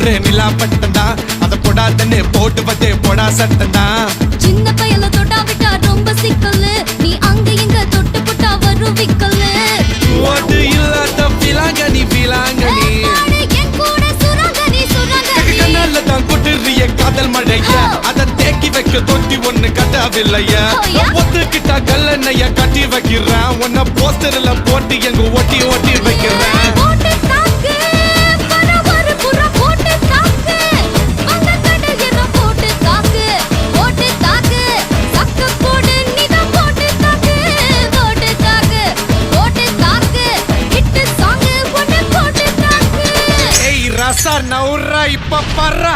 ஒரு நிலா பட்டண்டா அத போடாதன்னு போட்டு வந்தே போடா சட்டண்டா சின்ன பயல தொட்டா விட்டா ரொம்ப சிக்கல்லு நீ அங்க எங்க தொட்டு புட்டா வரும் விக்கல்லு ஓட்டு இல்லாத பிலாங்கனி பிலாங்கனி என் கூட சுரங்கனி சுரங்கனி கண்ணால தான் கொட்டுறிய காதல் மழைய அத தேக்கி வைக்க தொட்டி ஒண்ணு கட்டவில்லையா ஒத்துக்கிட்டா கல்லணைய கட்டி வைக்கிறேன் உன்ன போஸ்டர்ல போட்டு எங்க ஒட்டி ஒட்டி வைக்கிறேன் போட்டு தாக்கு பரவரு புற போட்டு தாக்கு வந்த கடையில போட்டு தாக்கு போட்டு தாக்கு சக்க போடு நீதான் போட்டு தாக்கு போட்டு தாக்கு போட்டு தாக்கு ஹிட் சாங் ஒன்னு போட்டு தாக்கு ஏய் ரசா நவுரா இப்ப பர்றா